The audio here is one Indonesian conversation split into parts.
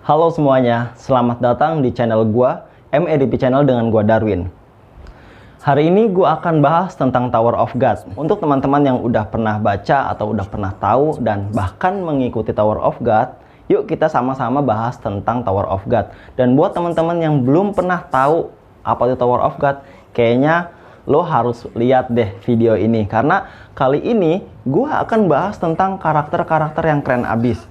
Halo semuanya, selamat datang di channel gua, MEDP Channel dengan gua Darwin. Hari ini gua akan bahas tentang Tower of God. Untuk teman-teman yang udah pernah baca atau udah pernah tahu dan bahkan mengikuti Tower of God, yuk kita sama-sama bahas tentang Tower of God. Dan buat teman-teman yang belum pernah tahu apa itu Tower of God, kayaknya lo harus lihat deh video ini. Karena kali ini gua akan bahas tentang karakter-karakter yang keren abis.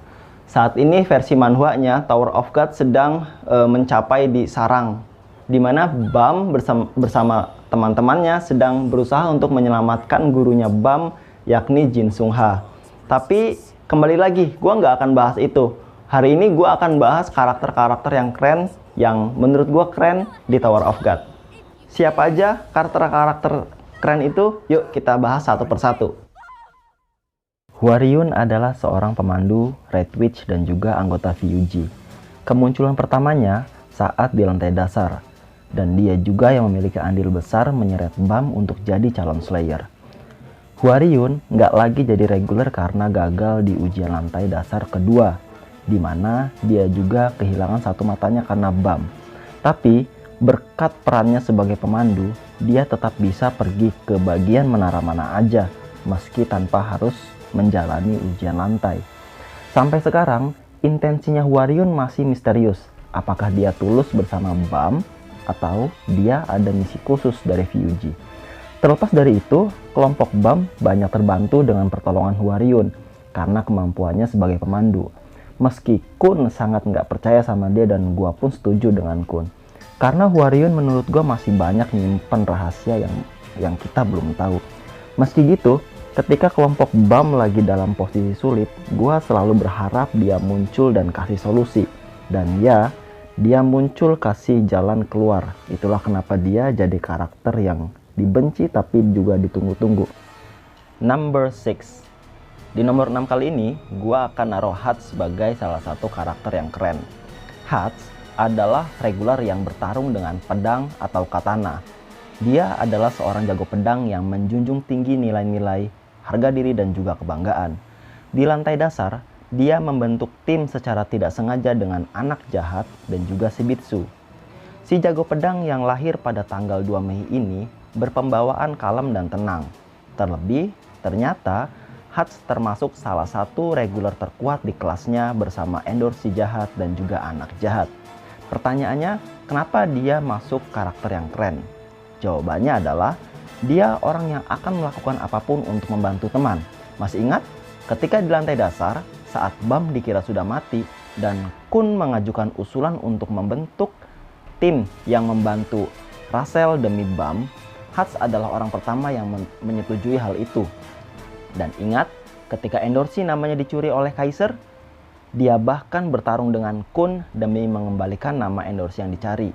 Saat ini versi manhwanya Tower of God sedang mencapai di sarang, di mana Bam bersama teman-temannya sedang berusaha untuk menyelamatkan gurunya Bam, yakni Jin Sung Ha. Tapi kembali lagi, gue nggak akan bahas itu. Hari ini gue akan bahas karakter-karakter yang keren, yang menurut gue keren di Tower of God. Siapa aja karakter-karakter keren itu? Yuk kita bahas satu persatu. Hwaryun adalah seorang pemandu, Red Witch, dan juga anggota VUG. Kemunculan pertamanya saat di lantai dasar, dan dia juga yang memiliki andil besar menyeret Bam untuk jadi calon Slayer. Hwaryun nggak lagi jadi reguler karena gagal di ujian lantai dasar kedua, di mana dia juga kehilangan satu matanya karena Bam. Tapi berkat perannya sebagai pemandu, dia tetap bisa pergi ke bagian menara mana aja, meski tanpa harus menjalani ujian lantai. Sampai sekarang, intensinya Hwaryun masih misterius. Apakah dia tulus bersama Bam atau dia ada misi khusus dari VUG? Terlepas dari itu, kelompok Bam banyak terbantu dengan pertolongan Hwaryun karena kemampuannya sebagai pemandu. Meski Kun sangat nggak percaya sama dia, dan gua pun setuju dengan Kun. Karena Hwaryun menurut gua masih banyak nyimpen rahasia yang kita belum tahu. Meski gitu, ketika kelompok Bam lagi dalam posisi sulit, gua selalu berharap dia muncul dan kasih solusi. Dan ya, dia muncul kasih jalan keluar. Itulah kenapa dia jadi karakter yang dibenci tapi juga ditunggu-tunggu. Number 6. Di nomor 6 kali ini, gua akan naruh Hats sebagai salah satu karakter yang keren. Hats adalah regular yang bertarung dengan pedang atau katana. Dia adalah seorang jago pedang yang menjunjung tinggi nilai-nilai harga diri dan juga kebanggaan. Di lantai dasar, dia membentuk tim secara tidak sengaja dengan anak jahat dan juga Shibitsu. Si jago pedang yang lahir pada tanggal 2 Mei ini berpembawaan kalem dan tenang. Terlebih, ternyata Hats termasuk salah satu reguler terkuat di kelasnya bersama Endor si jahat dan juga anak jahat. Pertanyaannya, kenapa dia masuk karakter yang keren? Jawabannya adalah dia orang yang akan melakukan apapun untuk membantu teman. Masih ingat? Ketika di lantai dasar, saat Bam dikira sudah mati, dan Kun mengajukan usulan untuk membentuk tim yang membantu Russell demi Bam, Hats adalah orang pertama yang menyetujui hal itu. Dan ingat, ketika Endorsi namanya dicuri oleh Kaiser, dia bahkan bertarung dengan Kun demi mengembalikan nama Endorsi yang dicari.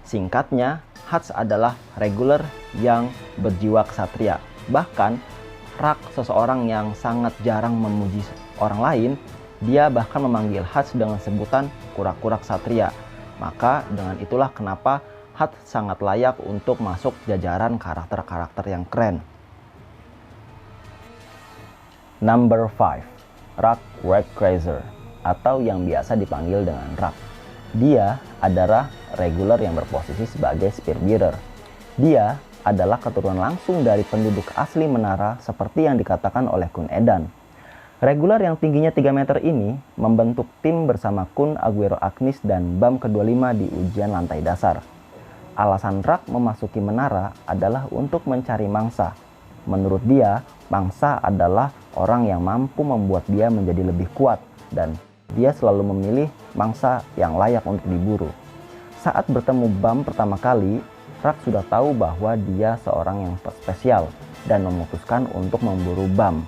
Singkatnya, Hats adalah reguler yang berjiwa ksatria. Bahkan, Rak, seseorang yang sangat jarang memuji orang lain, dia bahkan memanggil Hats dengan sebutan kura-kura ksatria. Maka dengan itulah kenapa Hats sangat layak untuk masuk jajaran karakter-karakter yang keren. Number 5. Rak Wreckrazor, atau yang biasa dipanggil dengan Rak. Dia adalah reguler yang berposisi sebagai spearbearer. Dia adalah keturunan langsung dari penduduk asli menara seperti yang dikatakan oleh Kun Edan. Reguler yang tingginya 3 meter ini membentuk tim bersama Kun Aguero Agnis dan Bam ke-25 di ujian lantai dasar. Alasan Rak memasuki menara adalah untuk mencari mangsa. Menurut dia, mangsa adalah orang yang mampu membuat dia menjadi lebih kuat, dan dia selalu memilih mangsa yang layak untuk diburu. Saat bertemu Bam pertama kali, Rak sudah tahu bahwa dia seorang yang spesial dan memutuskan untuk memburu Bam.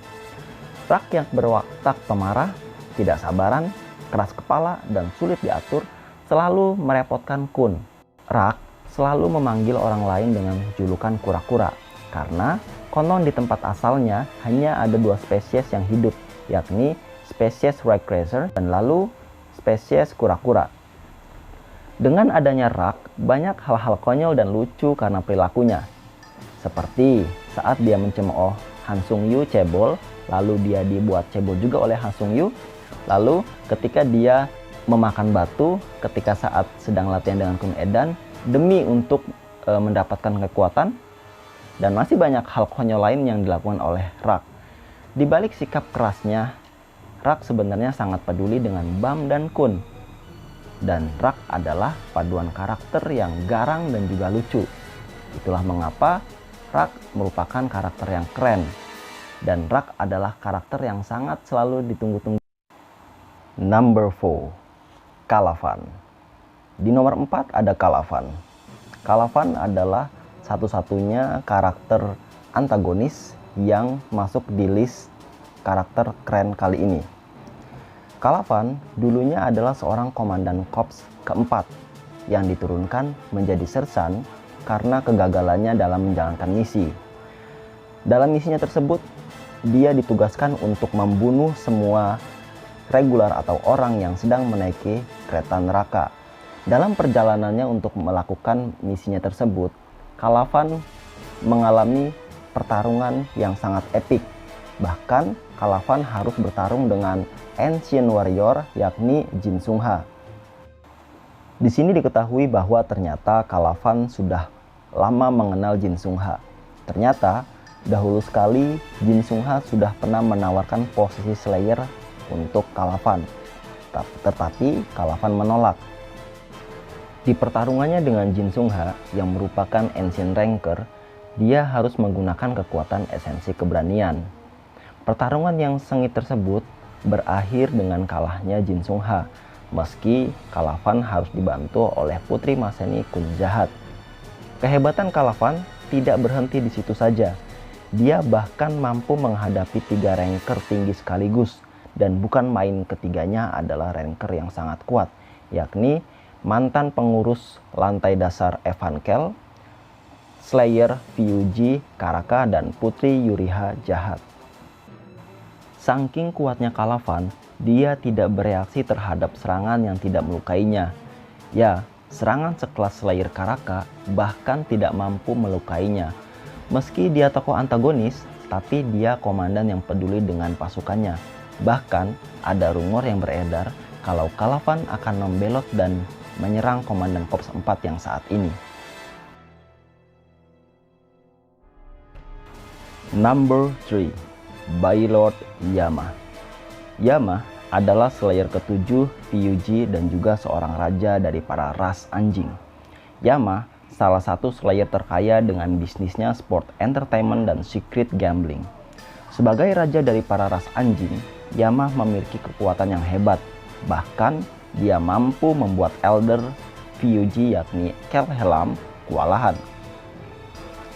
Rak yang berwatak pemarah, tidak sabaran, keras kepala, dan sulit diatur, selalu merepotkan Kun. Rak selalu memanggil orang lain dengan julukan kura-kura, karena konon di tempat asalnya hanya ada 2 spesies yang hidup, yakni spesies Wreckrazor dan lalu spesies kura-kura. Dengan adanya Rak, banyak hal-hal konyol dan lucu karena perilakunya. Seperti saat dia mencemooh Han Sung Yu cebol, lalu dia dibuat cebol juga oleh Han Sung Yu. Lalu ketika dia memakan batu ketika saat sedang latihan dengan Kun Edan demi untuk mendapatkan kekuatan, dan masih banyak hal konyol lain yang dilakukan oleh Rock. Di balik sikap kerasnya, Rock sebenarnya sangat peduli dengan Bam dan Kun. Dan Rock adalah paduan karakter yang garang dan juga lucu. Itulah mengapa Rock merupakan karakter yang keren. Dan Rock adalah karakter yang sangat selalu ditunggu-tunggu. Number 4, Calavan. Di nomor 4 ada Calavan. Calavan adalah satu-satunya karakter antagonis yang masuk di list karakter keren kali ini. Calavan dulunya adalah seorang komandan korps keempat yang diturunkan menjadi sersan karena kegagalannya dalam menjalankan misi. Dalam misinya tersebut, dia ditugaskan untuk membunuh semua regular atau orang yang sedang menaiki kereta neraka. Dalam perjalanannya untuk melakukan misinya tersebut, Calavan mengalami pertarungan yang sangat epik. Bahkan Calavan harus bertarung dengan Ancient Warrior yakni Jin Sungha. Di sini diketahui bahwa ternyata Calavan sudah lama mengenal Jin Sungha. Ternyata dahulu sekali Jin Sungha sudah pernah menawarkan posisi Slayer untuk Calavan. Tetapi Calavan menolak. Di pertarungannya dengan Jin Sungha yang merupakan Ancient Ranker, dia harus menggunakan kekuatan esensi keberanian. Pertarungan yang sengit tersebut berakhir dengan kalahnya Jin Sungha, meski Calavan harus dibantu oleh Putri Maseni Kun Jahat. Kehebatan Calavan tidak berhenti di situ saja. Dia bahkan mampu menghadapi 3 ranker tinggi sekaligus, dan bukan main, ketiganya adalah ranker yang sangat kuat, yakni mantan pengurus lantai dasar Evankel, Slayer Vyuji Karaka, dan Putri Yuriha Jahat. Saking kuatnya Calavan, dia tidak bereaksi terhadap serangan yang tidak melukainya. Ya, serangan sekelas Slayer Karaka bahkan tidak mampu melukainya. Meski dia tokoh antagonis, tapi dia komandan yang peduli dengan pasukannya. Bahkan ada rumor yang beredar kalau Calavan akan membelot dan menyerang komandan korps 4 yang saat ini. Number 3, Bailord Yama. Yama adalah Slayer ke-7 Vyuji dan juga seorang raja dari para ras anjing. Yama salah satu Slayer terkaya dengan bisnisnya sport entertainment dan secret gambling. Sebagai raja dari para ras anjing, Yama memiliki kekuatan yang hebat. Bahkan dia mampu membuat Elder Vyuji yakni Kelhelam kewalahan.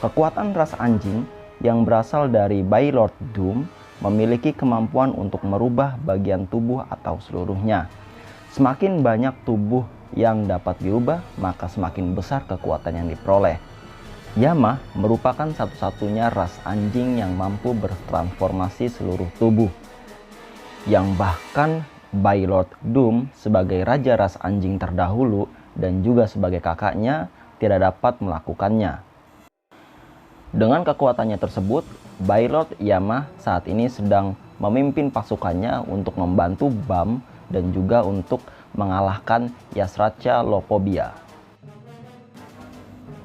Kekuatan ras anjing yang berasal dari Bailord Doom memiliki kemampuan untuk merubah bagian tubuh atau seluruhnya. Semakin banyak tubuh yang dapat dirubah, maka semakin besar kekuatan yang diperoleh. Yama merupakan satu-satunya ras anjing yang mampu bertransformasi seluruh tubuh, yang bahkan Bailord Doom sebagai raja ras anjing terdahulu dan juga sebagai kakaknya tidak dapat melakukannya. Dengan kekuatannya tersebut, Bailord Yama saat ini sedang memimpin pasukannya untuk membantu Bam dan juga untuk mengalahkan Yasracha Lopobia.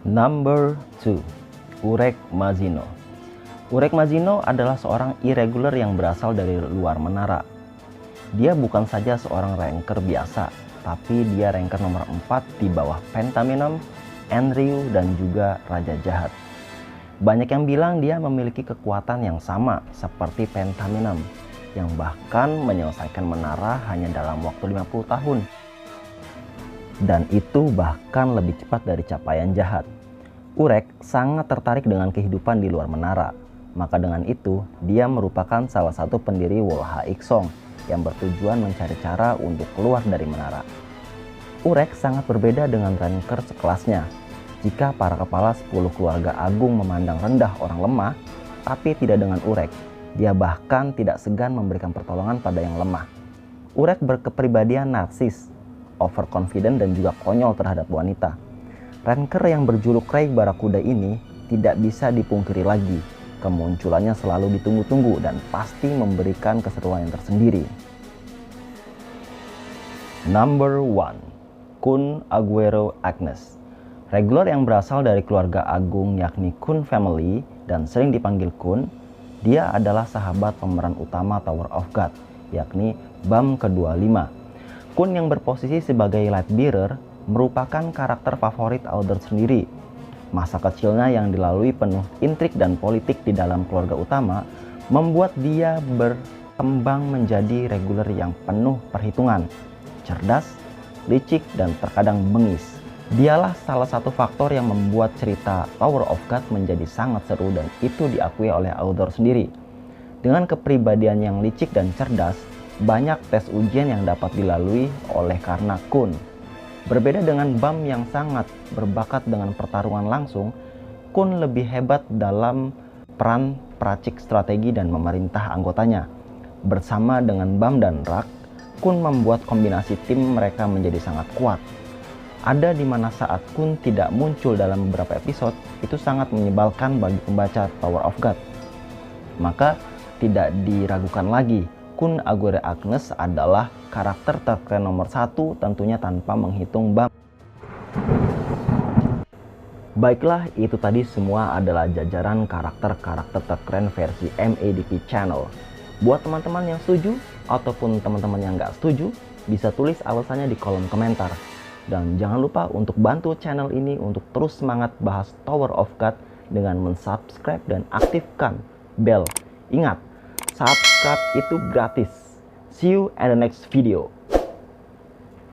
Number 2, Urek Mazino. Urek Mazino adalah seorang irregular yang berasal dari luar menara. Dia bukan saja seorang ranker biasa, tapi dia ranker nomor 4 di bawah Pentamenon, Enryu, dan juga Raja Jahat. Banyak yang bilang dia memiliki kekuatan yang sama seperti Pentamenon, yang bahkan menyelesaikan menara hanya dalam waktu 50 tahun. Dan itu bahkan lebih cepat dari capaian Jahat. Urek sangat tertarik dengan kehidupan di luar menara. Maka dengan itu, dia merupakan salah satu pendiri Wolha Iksong yang bertujuan mencari cara untuk keluar dari menara. Urek sangat berbeda dengan ranker sekelasnya. Jika para kepala 10 keluarga agung memandang rendah orang lemah, tapi tidak dengan Urek. Dia bahkan tidak segan memberikan pertolongan pada yang lemah. Urek berkepribadian narsis, overconfident, dan juga konyol terhadap wanita. Ranker yang berjuluk Ray Barakuda ini tidak bisa dipungkiri lagi. Kemunculannya selalu ditunggu-tunggu dan pasti memberikan keseruan yang tersendiri. Number 1. Kun Aguero Agnes. Regular yang berasal dari keluarga agung yakni Kun family dan sering dipanggil Kun, dia adalah sahabat pemeran utama Tower of God, yakni Bam ke-25. Kun yang berposisi sebagai Lightbearer merupakan karakter favorit Alder sendiri. Masa kecilnya yang dilalui penuh intrik dan politik di dalam keluarga utama membuat dia berkembang menjadi reguler yang penuh perhitungan, cerdas, licik, dan terkadang bengis. Dialah salah satu faktor yang membuat cerita Tower of God menjadi sangat seru dan itu diakui oleh Alder sendiri. Dengan kepribadian yang licik dan cerdas, banyak tes ujian yang dapat dilalui oleh karena Kun. Berbeda dengan Bam yang sangat berbakat dengan pertarungan langsung, Kun lebih hebat dalam peran peracik strategi dan memerintah anggotanya. Bersama dengan Bam dan Rak, Kun membuat kombinasi tim mereka menjadi sangat kuat. Ada di mana saat Kun tidak muncul dalam beberapa episode, itu sangat menyebalkan bagi pembaca Tower of God. Maka tidak diragukan lagi, Kun Aguero Agnes adalah karakter terkeren nomor 1 tentunya tanpa menghitung Bam. Baiklah, itu tadi semua adalah jajaran karakter-karakter terkeren versi MADP Channel. Buat teman-teman yang setuju ataupun teman-teman yang nggak setuju, bisa tulis alasannya di kolom komentar. Dan jangan lupa untuk bantu channel ini untuk terus semangat bahas Tower of God dengan mensubscribe dan aktifkan bell. Ingat, subscribe itu gratis. See you in the next video.